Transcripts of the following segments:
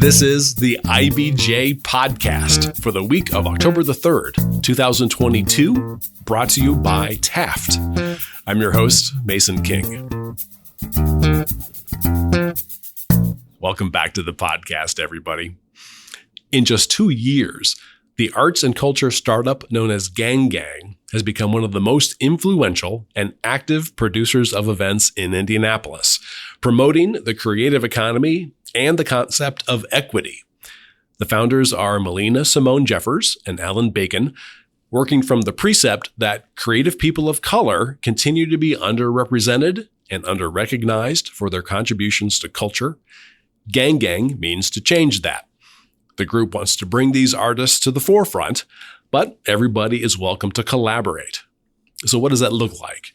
This is the IBJ Podcast for the week of October the 3rd, 2022, brought to you by Taft. I'm your host, Mason King. Welcome back to the podcast, everybody. In just 2 years, the arts and culture startup known as GangGang has become one of the most influential and active producers of events in Indianapolis, promoting the creative economy and the concept of equity. The founders are Malina, Simone and Alan Bacon, working from the precept that creative people of color continue to be underrepresented and underrecognized for their contributions to culture. GangGang means to change that. The group wants to bring these artists to the forefront, but everybody is welcome to collaborate. So what does that look like?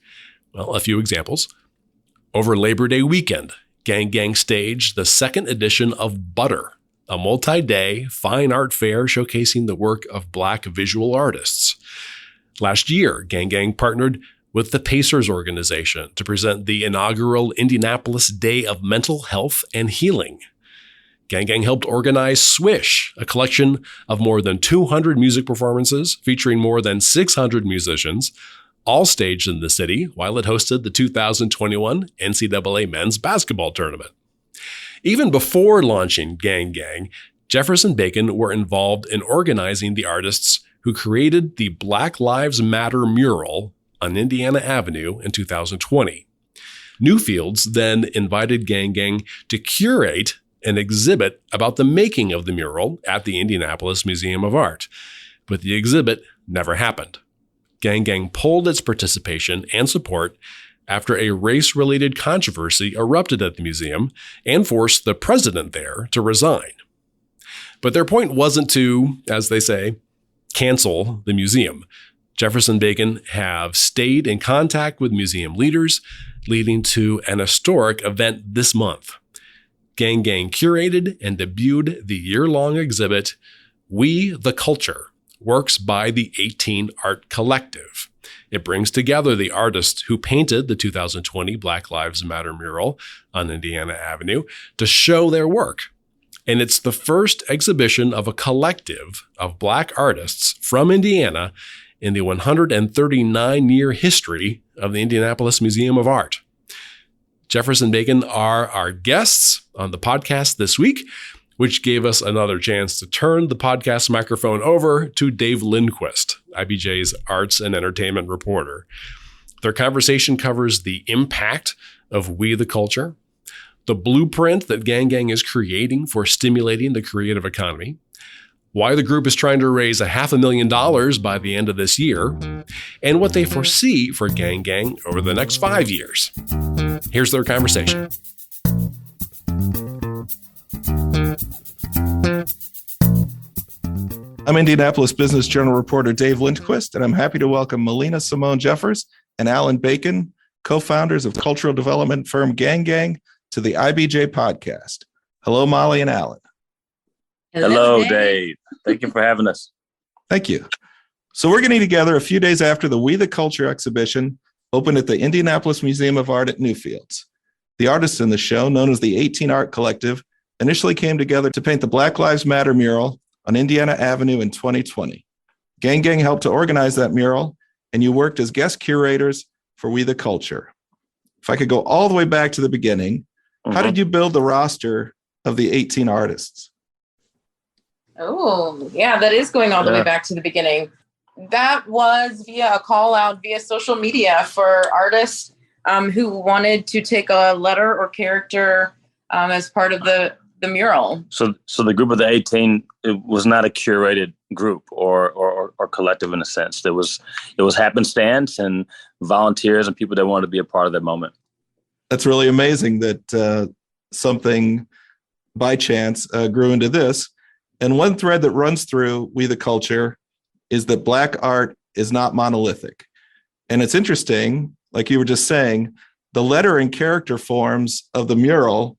Well, a few examples. Over Labor Day weekend, GangGang staged the second edition of Butter, a multi-day fine art fair showcasing the work of Black visual artists. Last year, GangGang partnered with the Pacers organization to present the inaugural Indianapolis Day of Mental Health and Healing. GangGang helped organize Swish, a collection of more than 200 music performances featuring more than 600 musicians, all staged in the city while it hosted the 2021 NCAA men's basketball tournament. Even before launching GangGang, Jefferson Bacon were involved in organizing the artists who created the Black Lives Matter mural on Indiana Avenue in 2020. Newfields then invited GangGang to curate an exhibit about the making of the mural at the Indianapolis Museum of Art, but the exhibit never happened. GangGang pulled its participation and support after a race-related controversy erupted at the museum and forced the president there to resign. But their point wasn't to, as they say, cancel the museum. Jefferson Bacon have stayed in contact with museum leaders, leading to an historic event this month. GangGang curated and debuted the year-long exhibit, We the Culture, Works by the 18 Art Collective. It brings together the artists who painted the 2020 Black Lives Matter mural on Indiana Avenue to show their work. And it's the first exhibition of a collective of Black artists from Indiana in the 139-year history of the Indianapolis Museum of Art. Jefferson Bacon are our guests on the podcast this week, which gave us another chance to turn the podcast microphone over to Dave Lindquist, IBJ's arts and entertainment reporter. Their conversation covers the impact of We the Culture, the blueprint that GangGang is creating for stimulating the creative economy, why the group is trying to raise $500,000 by the end of this year, and what they foresee for GangGang over the next 5 years. Here's their conversation. I'm Indianapolis Business Journal reporter Dave Lindquist, and I'm happy to welcome Malina, Simone and Alan Bacon, co-founders of cultural development firm GangGang, to the IBJ Podcast. Hello, Molly and Alan. Hello, Dave. Thank you for having us. Thank you. So we're getting together a few days after the We the Culture exhibition opened at the Indianapolis Museum of Art at Newfields. The artists in the show, known as the 18 Art Collective, initially came together to paint the Black Lives Matter mural on Indiana Avenue in 2020. GangGang helped to organize that mural, and you worked as guest curators for We the Culture. If I could go all the way back to the beginning, how did you build the roster of the 18 artists? Oh, yeah, that is going all the way back to the beginning. That was via a call out via social media for artists who wanted to take a letter or character as part of the mural. So the group of the 18, it was not a curated group or collective in a sense. It was happenstance and volunteers and people that wanted to be a part of that moment. That's really amazing that something by chance grew into this. And one thread that runs through We the Culture is that Black art is not monolithic. And it's interesting, like you were just saying, the letter and character forms of the mural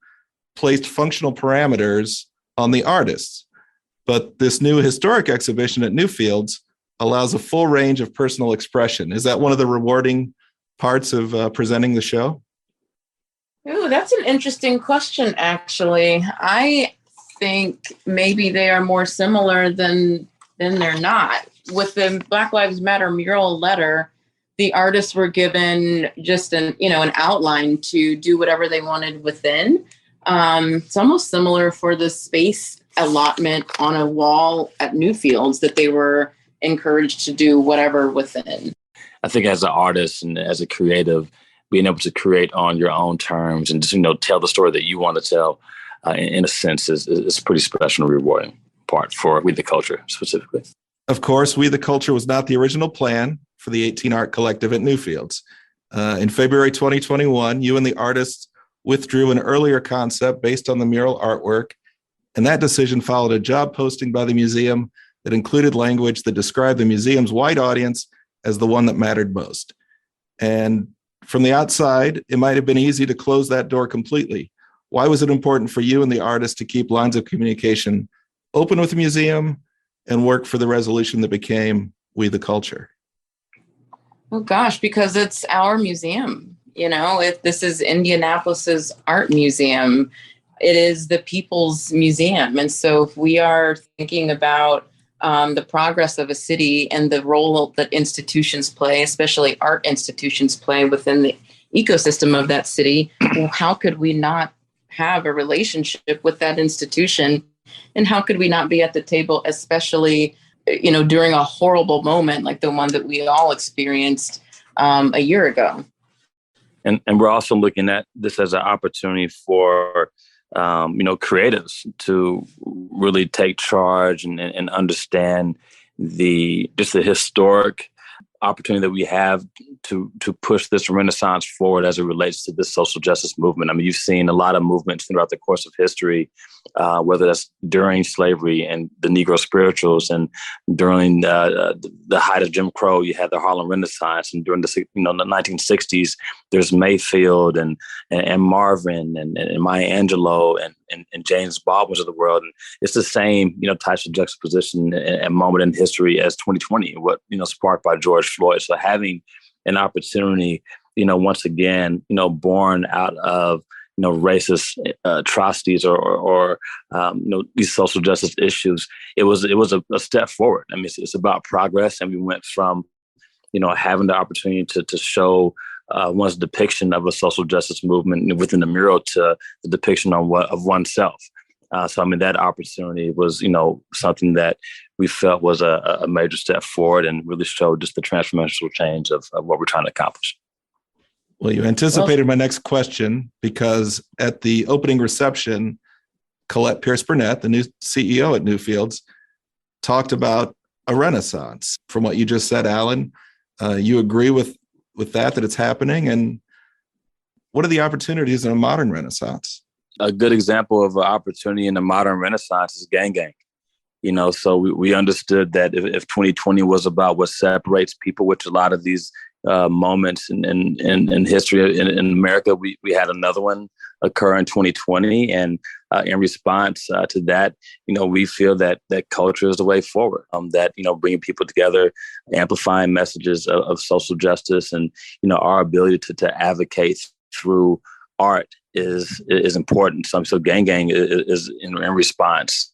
placed functional parameters on the artists. But this new historic exhibition at Newfields allows a full range of personal expression. Is that one of the rewarding parts of presenting the show? Ooh, that's an interesting question, actually. I think maybe they are more similar than they're not. With the Black Lives Matter mural letter, the artists were given just an outline to do whatever they wanted within. It's almost similar for the space allotment on a wall at Newfields, that they were encouraged to do whatever within. I think as an artist and as a creative, being able to create on your own terms and just, tell the story that you want to tell, in a sense, is a pretty special and rewarding part for We the Culture specifically. Of course, We the Culture was not the original plan for the 18 Art Collective at Newfields. In February 2021, you and the artists withdrew an earlier concept based on the mural artwork, and that decision followed a job posting by the museum that included language that described the museum's white audience as the one that mattered most. And from the outside, it might have been easy to close that door completely. Why was it important for you and the artist to keep lines of communication open with the museum and work for the resolution that became We the Culture? Oh gosh, because it's our museum. If this is Indianapolis's art museum, it is the people's museum. And so if we are thinking about the progress of a city and the role that institutions play, especially art institutions play within the ecosystem of that city, well, how could we not have a relationship with that institution? And how could we not be at the table, especially, during a horrible moment like the one that we all experienced a year ago? And we're also looking at this as an opportunity for creatives to really take charge and understand the historic opportunity that we have to push this Renaissance forward as it relates to this social justice movement. I mean, you've seen a lot of movements throughout the course of history, whether that's during slavery and the Negro spirituals, and during the height of Jim Crow, you had the Harlem Renaissance, and during the 1960s, there's Mayfield and Marvin and Maya Angelou and James Baldwin's of the world, and it's the same types of juxtaposition and moment in history as 2020, what sparked by George Floyd. So having an opportunity, once again, born out of racist atrocities or these social justice issues, it was a step forward. I mean, it's about progress, and we went from having the opportunity to show one's depiction of a social justice movement within the mural to the depiction of oneself. So, I mean, that opportunity was, something that we felt was a major step forward and really showed just the transformational change of what we're trying to accomplish. Well, you anticipated my next question, because at the opening reception, Colette Pierce-Burnett, the new CEO at Newfields, talked about a renaissance. From what you just said, Alan, you agree with that it's happening? And what are the opportunities in a modern renaissance? A good example of an opportunity in the modern renaissance is GangGang. So we understood that if 2020 was about what separates people, which a lot of these moments in history in America, we had another one occur in 2020. And in response to that, we feel that culture is the way forward, that, bringing people together, amplifying messages of social justice, and, our ability to advocate through art is important. So GangGang is in response.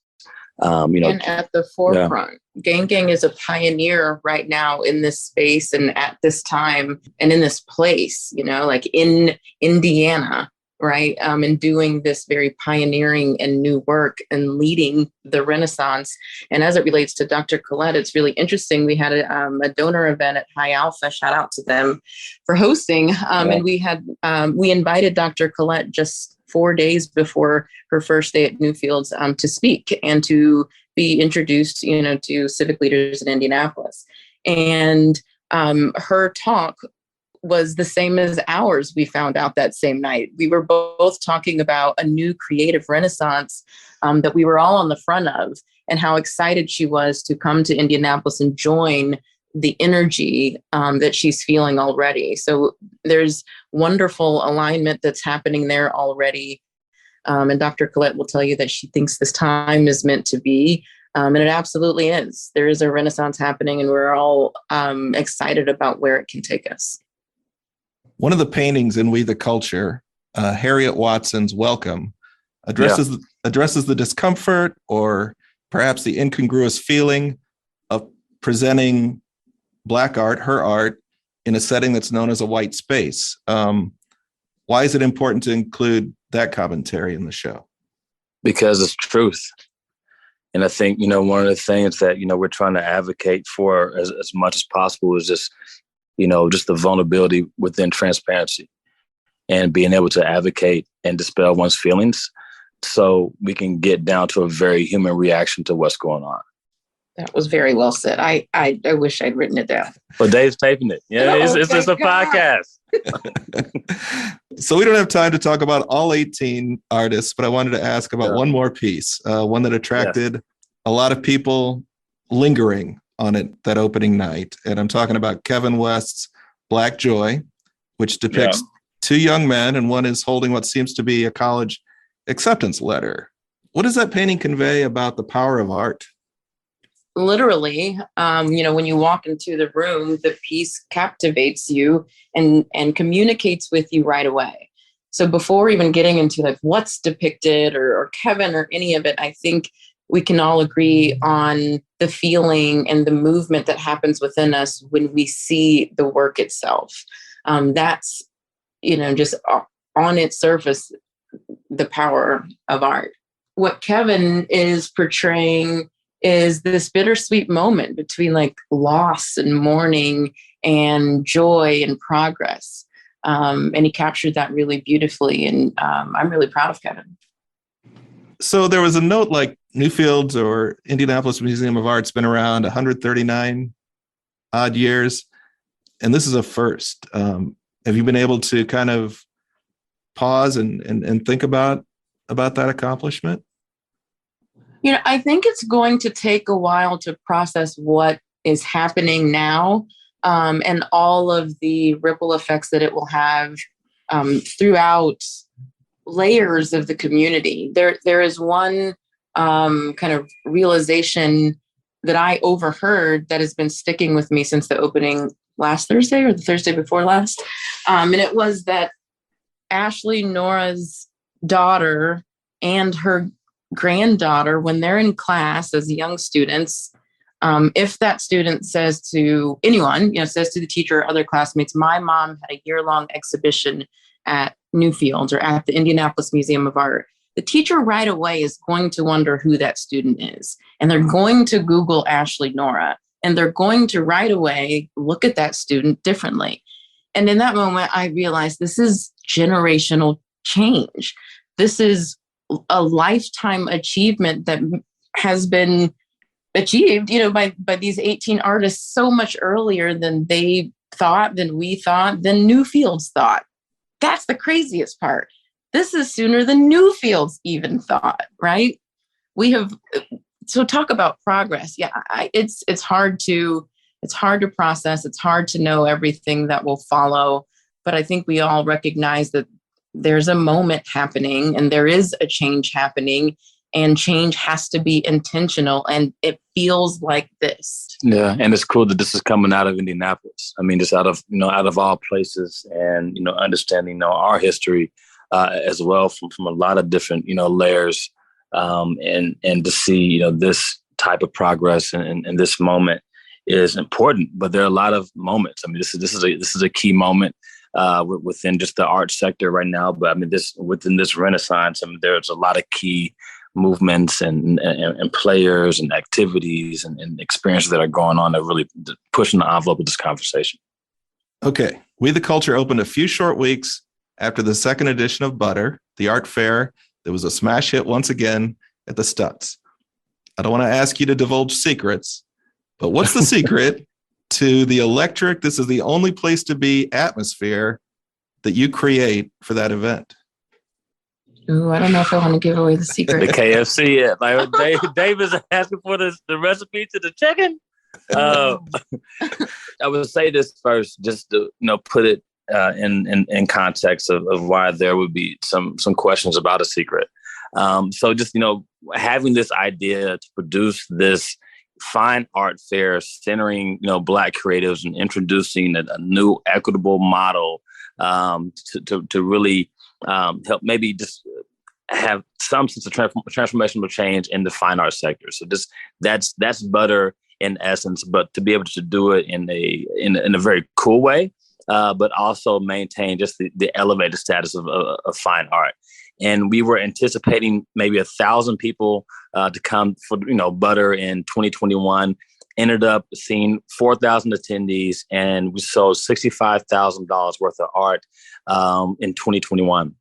And at the forefront. Yeah. GangGang is a pioneer right now in this space and at this time and in this place, like in Indiana, right? And doing this very pioneering and new work and leading the Renaissance. And as it relates to Dr. Colette, it's really interesting. We had a donor event at High Alpha, shout out to them for hosting. And we invited Dr. Colette just 4 days before her first day at Newfields to speak and to be introduced, to civic leaders in Indianapolis. And her talk was the same as ours, we found out that same night. We were both talking about a new creative renaissance that we were all on the front of, and how excited she was to come to Indianapolis and join the energy that she's feeling already. So there's wonderful alignment that's happening there already. And Dr. Colette will tell you that she thinks this time is meant to be. And it absolutely is. There is a renaissance happening, and we're all excited about where it can take us. One of the paintings in We the Culture, Harriet Watson's Welcome, addresses the discomfort or perhaps the incongruous feeling of presenting Black art, her art, in a setting that's known as a white space. Why is it important to include that commentary in the show? Because it's truth. And I think, one of the things that, we're trying to advocate for as much as possible is just the vulnerability within transparency and being able to advocate and dispel one's feelings so we can get down to a very human reaction to what's going on. That was very well said. I wish I'd written it down. But Dave's taping it. Yeah, it's just a podcast. So we don't have time to talk about all 18 artists, but I wanted to ask about one more piece, one that attracted a lot of people lingering on it that opening night. And I'm talking about Kevin West's Black Joy, which depicts two young men, and one is holding what seems to be a college acceptance letter. What does that painting convey about the power of art? Literally, when you walk into the room, the piece captivates you and communicates with you right away. So before even getting into like what's depicted or Kevin or any of it, I think we can all agree on the feeling and the movement that happens within us when we see the work itself. That's, just on its surface, the power of art. What Kevin is portraying is this bittersweet moment between like loss and mourning and joy and progress. And he captured that really beautifully. And I'm really proud of Kevin. So there was a note like Newfield's or Indianapolis Museum of Art's been around 139 odd years. And this is a first. Have you been able to kind of pause and think about that accomplishment? I think it's going to take a while to process what is happening now and all of the ripple effects that it will have throughout layers of the community. There is one kind of realization that I overheard that has been sticking with me since the opening last Thursday or the Thursday before last. And it was that Ashley Nora's daughter and her granddaughter, when they're in class as young students, if that student says to anyone, says to the teacher or other classmates, my mom had a year-long exhibition at Newfields or at the Indianapolis Museum of Art, the teacher right away is going to wonder who that student is. And they're going to Google Ashley Nora, and they're going to right away look at that student differently. And in that moment, I realized this is generational change. This is a lifetime achievement that has been achieved, by these 18 artists so much earlier than they thought, than we thought, than Newfields thought. That's the craziest part. This is sooner than Newfields even thought, right? So talk about progress. Yeah, it's hard to process. It's hard to know everything that will follow. But I think we all recognize that there's a moment happening and there is a change happening, and change has to be intentional. And it feels like this. Yeah. And it's cool that this is coming out of Indianapolis. I mean, just out of all places, and, understanding, our history as well from a lot of different, layers, and to see, this type of progress and this moment is important. But there are a lot of moments. I mean, this is a key moment within just the art sector right now. But I mean, within this renaissance, I mean, there's a lot of key movements and players and activities and experiences that are going on that really pushing the envelope of this conversation. Okay. We the Culture opened a few short weeks after the second edition of Butter, the art fair that was a smash hit once again at the Stutz. I don't want to ask you to divulge secrets, but what's the secret to the electric, this is the only place to be atmosphere that you create for that event? Ooh, I don't know if I want to give away the secret. The KFC, yeah. Like Dave is asking for the recipe to the chicken. I would say this first, just to put it in context of why there would be some questions about a secret. So just having this idea to produce this fine art fair centering Black creatives and introducing a new equitable model to really help maybe just have some sense of transformational change in the fine arts sector. So that's butter in essence, but to be able to do it in a very cool way, but also maintain just the elevated status of fine art. And we were anticipating maybe 1,000 people to come for butter in 2021. Ended up seeing 4,000 attendees, and we sold $65,000 worth of art in 2021.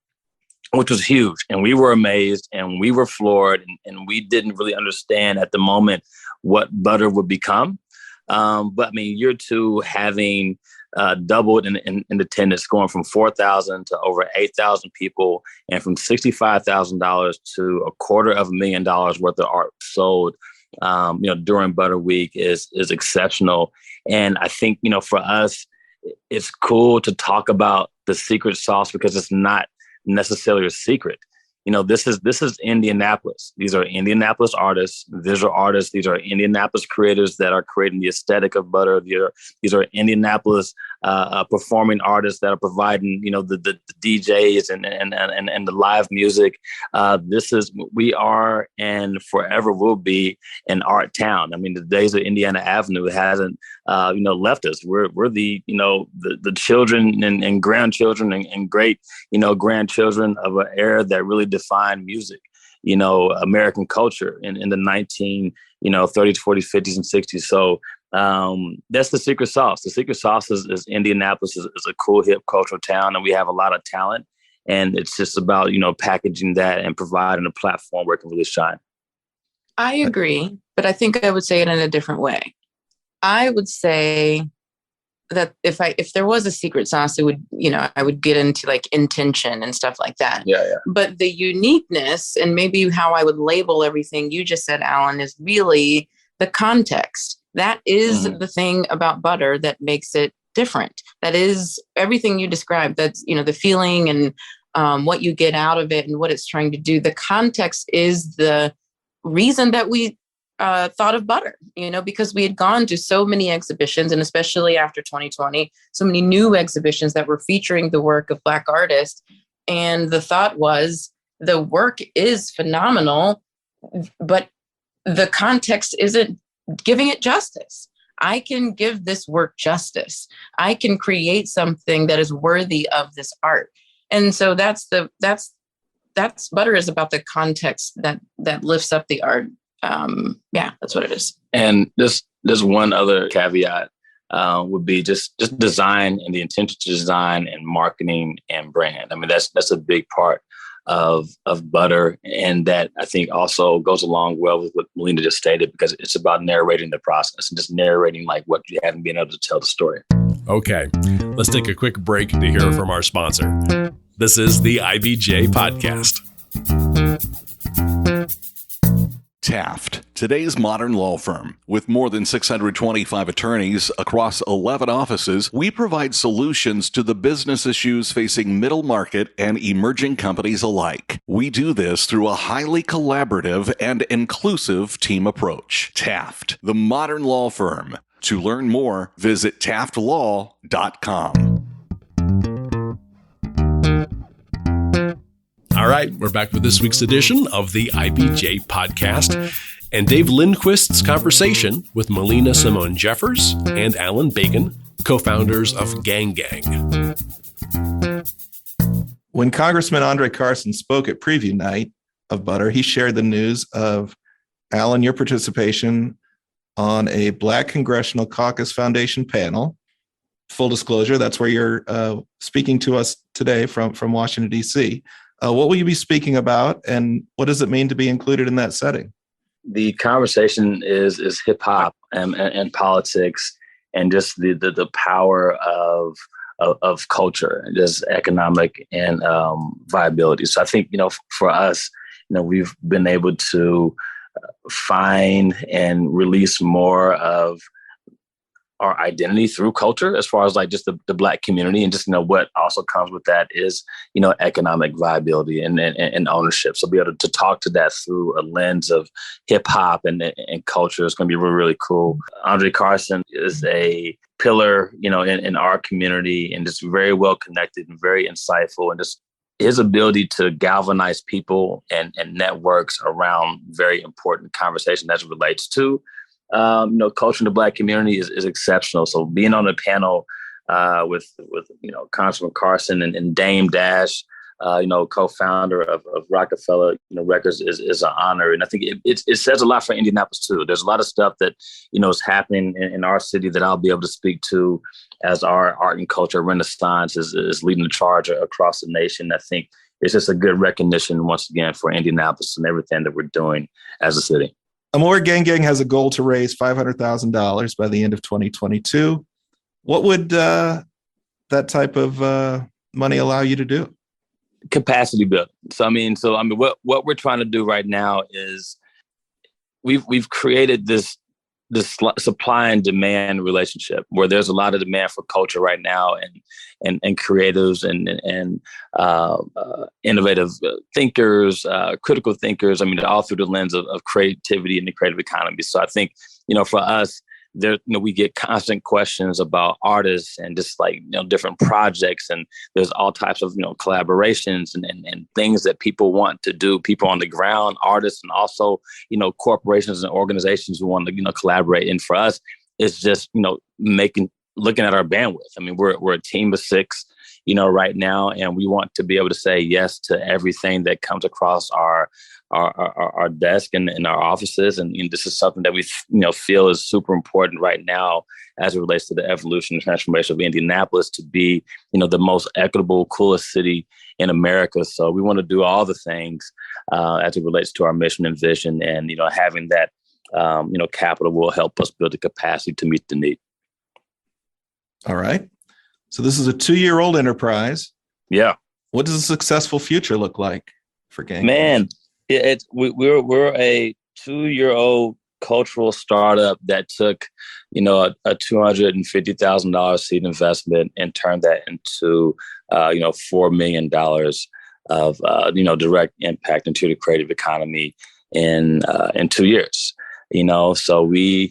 Which was huge. And we were amazed and we were floored, and we didn't really understand at the moment what butter would become. But I mean, year two, having doubled in attendance, going from 4,000 to over 8,000 people, and from $65,000 to $250,000 worth of art sold, during Butter Week is exceptional. And I think, for us, it's cool to talk about the secret sauce because it's not necessarily a secret. This is Indianapolis. These are Indianapolis artists, visual artists. These are Indianapolis creators that are creating the aesthetic of butter. These are Indianapolis performing artists that are providing, the DJs and the live music. We are and forever will be an art town. I mean, the days of Indiana Avenue hasn't, left us. We're the children and grandchildren and great, grandchildren of an era that really defined music, American culture in the 1930s, 40s, 50s, and 60s. So that's the secret sauce. The secret sauce is Indianapolis is a cool, hip, cultural town, and we have a lot of talent. And it's just about, packaging that and providing a platform where it can really shine. I agree, but I think I would say it in a different way. I would say that if there was a secret sauce, it would, I would get into like intention and stuff like that. Yeah. But the uniqueness and maybe how I would label everything you just said, Alan, is really the context. That is the thing about butter that makes it different. That is everything you described. That's, the feeling and what you get out of it and what it's trying to do. The context is the reason that we thought of butter, because we had gone to so many exhibitions, and especially after 2020, so many new exhibitions that were featuring the work of Black artists. And the thought was the work is phenomenal, but the context isn't giving it justice. I can give this work justice. I can create something that is worthy of this art. And so that's butter is about the context that lifts up the art. That's what it is. And there's one other caveat would be just design and the intention to design and marketing and brand. I mean, that's a big part of butter, and that I think also goes along well with what Malina just stated, because it's about narrating the process and just narrating like what you haven't been able to tell the story. Okay, let's take a quick break to hear from our sponsor. This is the IBJ Podcast. Taft, today's modern law firm. With more than 625 attorneys across 11 offices, we provide solutions to the business issues facing middle market and emerging companies alike. We do this through a highly collaborative and inclusive team approach. Taft, the modern law firm. To learn more, visit taftlaw.com. All right, we're back with this week's edition of the IBJ Podcast and Dave Lindquist's conversation with Malina Simone Jeffers and Alan Bacon, co-founders of GangGang. When Congressman Andre Carson spoke at preview night of Butter, he shared the news of, Alan, your participation on a Black Congressional Caucus Foundation panel. Full disclosure, that's where you're speaking to us today from Washington, D.C. What will you be speaking about, and what does it mean to be included in that setting? The conversation is hip hop and politics, and just the power of culture, and just economic and viability. So I think for us, we've been able to find and release more of our identity through culture, as far as like just the Black community, and just what also comes with that is economic viability and ownership. So be able to talk to that through a lens of hip hop and culture is going to be really, really cool. Andre Carson is a pillar in our community, and just very well connected and very insightful, and just his ability to galvanize people and networks around very important conversation as it relates to, culture in the Black community is exceptional. So being on the panel with Congressman Carson and Dame Dash, co-founder of Rockefeller Records is an honor. And I think it says a lot for Indianapolis too. There's a lot of stuff that, is happening in our city that I'll be able to speak to as our art and culture renaissance is leading the charge across the nation. I think it's just a good recognition once again for Indianapolis and everything that we're doing as a city. Amore Gang Gang has a goal to raise $500,000 by the end of 2022. What would that type of money allow you to do? Capacity building. So what we're trying to do right now is we've created this supply and demand relationship where there's a lot of demand for culture right now and creatives and innovative thinkers, critical thinkers. All through the lens of creativity and the creative economy. So I think, for us, we get constant questions about artists and just different projects, and there's all types of collaborations and things that people want to do, people on the ground, artists, and also corporations and organizations who want to collaborate. And for us, it's just looking at our bandwidth. We're a team of 6 right now, and we want to be able to say yes to everything that comes across our desk and in our offices. And this is something that we feel is super important right now as it relates to the evolution and transformation of Indianapolis to be, the most equitable, coolest city in America. So we want to do all the things as it relates to our mission and vision, and, having that, capital will help us build the capacity to meet the need. All right. So this is a 2-year-old enterprise. Yeah. What does a successful future look like for Gang? Man, we're a 2-year-old cultural startup that took, a $250,000 seed investment and turned that into, $4 million of, direct impact into the creative economy in 2 years. So we're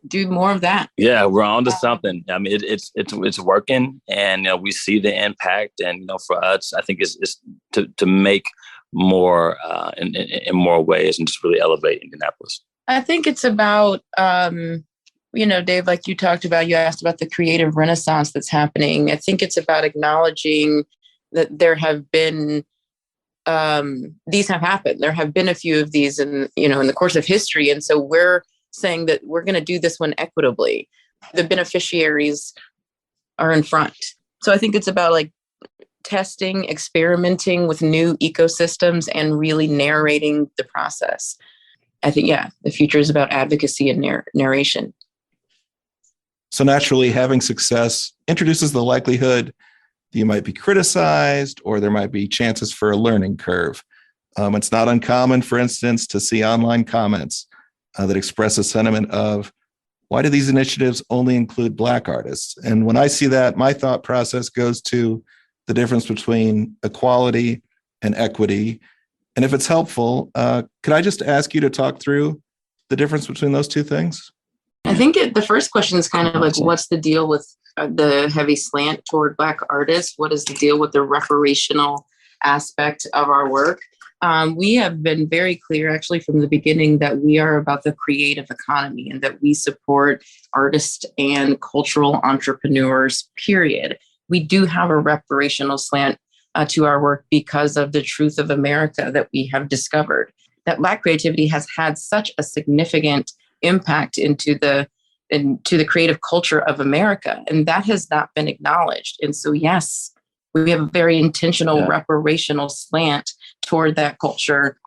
do more of that. Yeah, we're on to something. It's working, and we see the impact. And for us, I think it's to make more in more ways and just really elevate Indianapolis. I think it's about Dave, like you talked about. You asked about the creative renaissance that's happening. I think it's about acknowledging that there have been these have happened. There have been a few of these in the course of history, and so we're saying that we're going to do this one equitably. The beneficiaries are in front. So I think it's about testing, experimenting with new ecosystems and really narrating the process. I think, the future is about advocacy and narration. So naturally, having success introduces the likelihood that you might be criticized or there might be chances for a learning curve. It's not uncommon, for instance, to see online comments that express a sentiment of, why do these initiatives only include Black artists? And when I see that, my thought process goes to the difference between equality and equity. And if it's helpful, could I just ask you to talk through the difference between those two things? I think the first question is kind of what's the deal with the heavy slant toward Black artists? What is the deal with the reparational aspect of our work? We have been very clear, actually, from the beginning that we are about the creative economy and that we support artists and cultural entrepreneurs, period. We do have a reparational slant to our work because of the truth of America that we have discovered. That Black creativity has had such a significant impact into the creative culture of America, and that has not been acknowledged. And so, yes, we have a very intentional reparational slant toward that culture,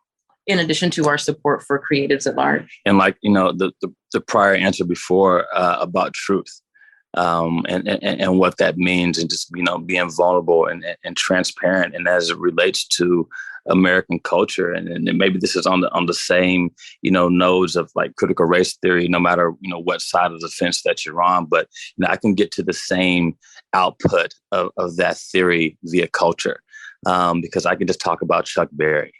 in addition to our support for creatives at large. And the prior answer before about truth and what that means, and just being vulnerable and transparent, and as it relates to American culture, and maybe this is on the same nodes of critical race theory, no matter what side of the fence that you're on, but I can get to the same output of that theory via culture, because I can just talk about Chuck Berry,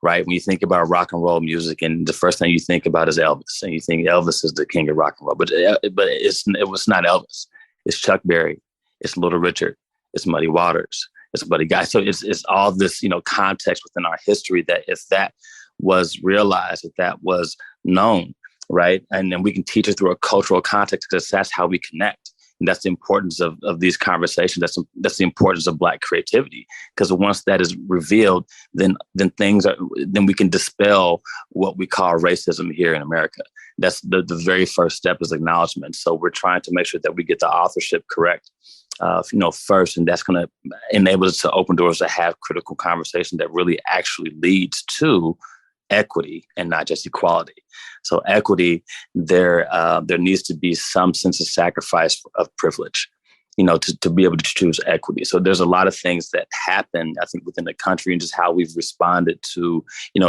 right? When you think about rock and roll music, and the first thing you think about is Elvis, and you think Elvis is the king of rock and roll, but it was not Elvis. It's Chuck Berry, it's Little Richard, it's Muddy Waters, it's a buddy guy. So it's all this, context within our history that if that was realized, if that was known, right? And then we can teach it through a cultural context because that's how we connect. And that's the importance of these conversations. That's the importance of Black creativity. Because once that is revealed, then we can dispel what we call racism here in America. That's the very first step is acknowledgement. So we're trying to make sure that we get the authorship correct, first, and that's going to enable us to open doors to have critical conversation that really actually leads to equity and not just equality. So equity, there needs to be some sense of sacrifice of privilege, to be able to choose equity. So there's a lot of things that happen, I think, within the country and just how we've responded to,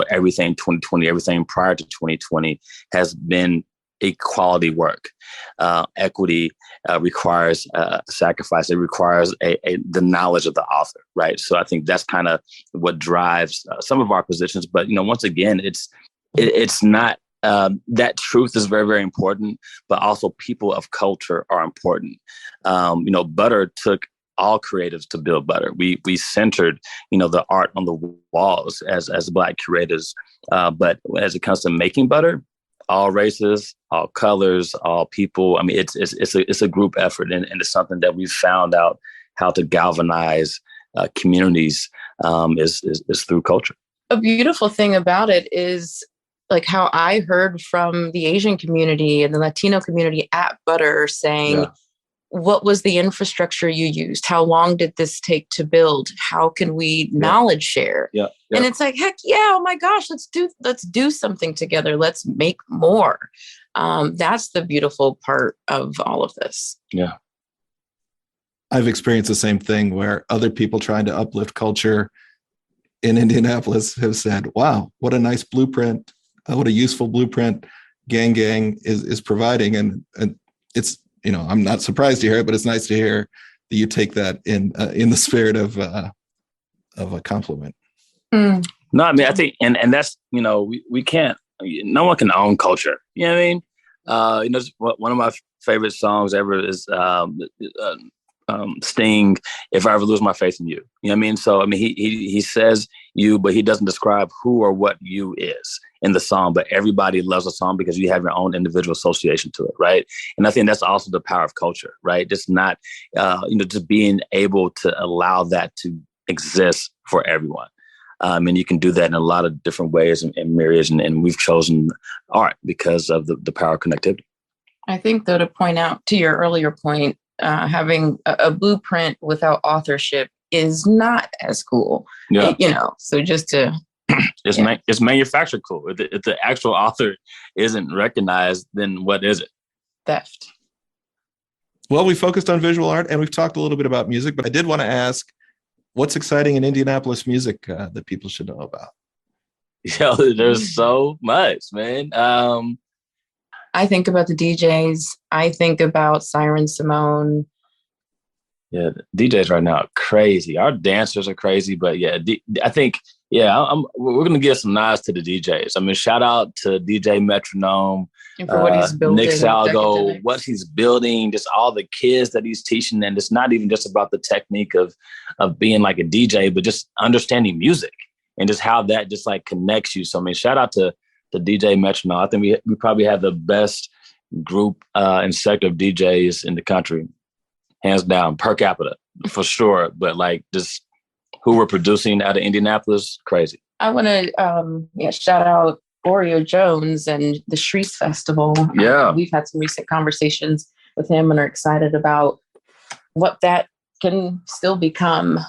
everything 2020, everything prior to 2020 has been equality work. Equity requires sacrifice. It requires the knowledge of the author, right? So I think that's kind of what drives some of our positions. But once again, it's not that truth is very, very important, but also people of culture are important. Butter took all creatives to build Butter. We centered, the art on the walls as Black curators. But as it comes to making butter, all races, all colors, all people. I mean, it's a group effort, and it's something that we've found out how to galvanize communities is through culture. A beautiful thing about it is like how I heard from the Asian community and the Latino community at Butter saying, what was the infrastructure you used? How long did this take to build? How can we knowledge share? Yeah. And it's like, heck yeah, oh my gosh, let's do something together. Let's make more. That's the beautiful part of all of this. Yeah. I've experienced the same thing where other people trying to uplift culture in Indianapolis have said, wow, what a nice blueprint. What a useful blueprint Gang is providing. And it's, I'm not surprised to hear it, but it's nice to hear that you take that in the spirit of a compliment. Mm. No, I mean, I think, and that's, we can't, no one can own culture. You know what I mean? One of my favorite songs ever is Sting, If I Ever Lose My Faith in You. You know what I mean? So, I mean, he says you, but he doesn't describe who or what you is in the song, but everybody loves a song because you have your own individual association to it, right? And I think that's also the power of culture, right? Just not, just being able to allow that to exist for everyone. And you can do that in a lot of different ways and myriads, and we've chosen art because of the power of connectivity. I think, though, to point out to your earlier point, having a blueprint without authorship is not as cool. Yeah. So just to... It's manufactured cool. If the actual author isn't recognized, then what is it? Theft. Well, we focused on visual art and we've talked a little bit about music, but I did want to ask, what's exciting in Indianapolis music that people should know about? There's so much, man. I think about the DJs. I think about Siren Simone. Yeah, DJs right now are crazy. Our dancers are crazy, but I think, we're going to give some nods to the DJs. I mean, shout out to DJ Metronome, and for what he's building, Nick Salgo, what he's building, just all the kids that he's teaching. And it's not even just about the technique of being like a DJ, but just understanding music and just how that just like connects you. So, I mean, shout out to DJ Metronome. I think we probably have the best group and sector of DJs in the country, hands down, per capita, for sure. But like just who we're producing out of Indianapolis, crazy. I want to shout out Oreo Jones and the Shreese Festival. Yeah. We've had some recent conversations with him and are excited about what that can still become.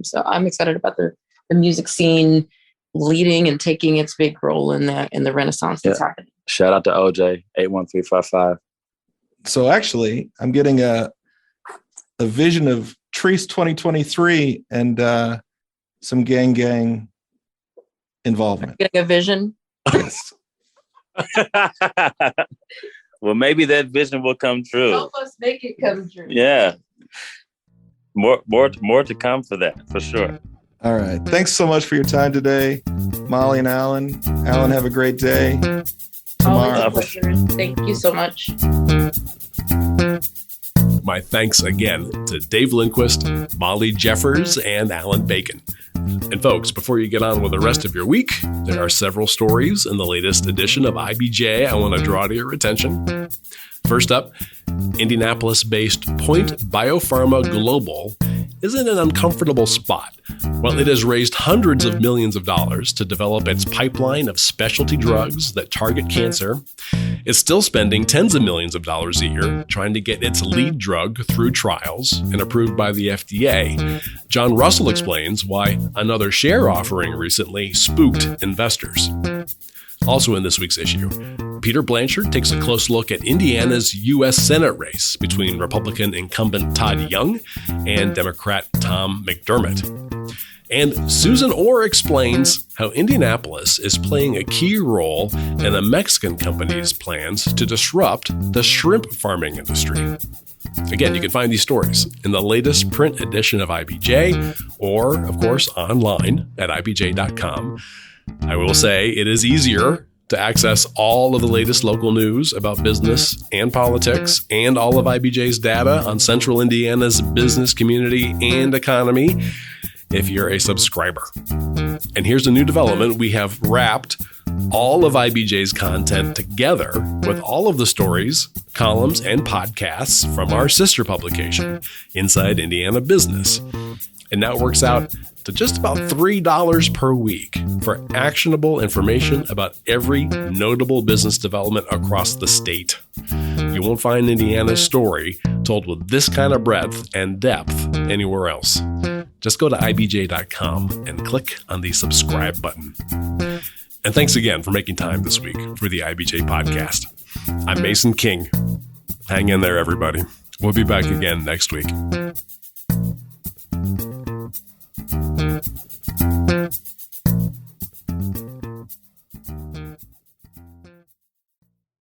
So I'm excited about the music scene leading and taking its big role in the renaissance that's happening. Shout out to OJ, 81355. So actually, I'm getting a vision of Treese 2023 and some gang involvement. Getting a vision? Yes. Well, maybe that vision will come true. Help us make it come true. Yeah. More to come for that, for sure. All right. Thanks so much for your time today, Molly and Alan. Alan, have a great day. Tomorrow. Thank you so much. my thanks again to Dave Lindquist, Molly Jeffers, and Alan Bacon. And folks, before you get on with the rest of your week, there are several stories in the latest edition of IBJ I want to draw to your attention. First up, Indianapolis-based Point Biopharma Global is in an uncomfortable spot. While it has raised hundreds of millions of dollars to develop its pipeline of specialty drugs that target cancer, it's still spending tens of millions of dollars a year trying to get its lead drug through trials and approved by the FDA. John Russell explains why another share offering recently spooked investors. Also in this week's issue, Peter Blanchard takes a close look at Indiana's U.S. Senate race between Republican incumbent Todd Young and Democrat Tom McDermott. And Susan Orr explains how Indianapolis is playing a key role in a Mexican company's plans to disrupt the shrimp farming industry. Again, you can find these stories in the latest print edition of IBJ or, of course, online at IBJ.com. I will say it is easier to access all of the latest local news about business and politics and all of IBJ's data on Central Indiana's business community and economy if you're a subscriber. And here's a new development. We have wrapped all of IBJ's content together with all of the stories, columns, and podcasts from our sister publication, Inside Indiana Business. And now it works out to just about $3 per week for actionable information about every notable business development across the state. You won't find Indiana's story told with this kind of breadth and depth anywhere else. Just go to IBJ.com and click on the subscribe button. And thanks again for making time this week for the IBJ Podcast. I'm Mason King. Hang in there, everybody. We'll be back again next week.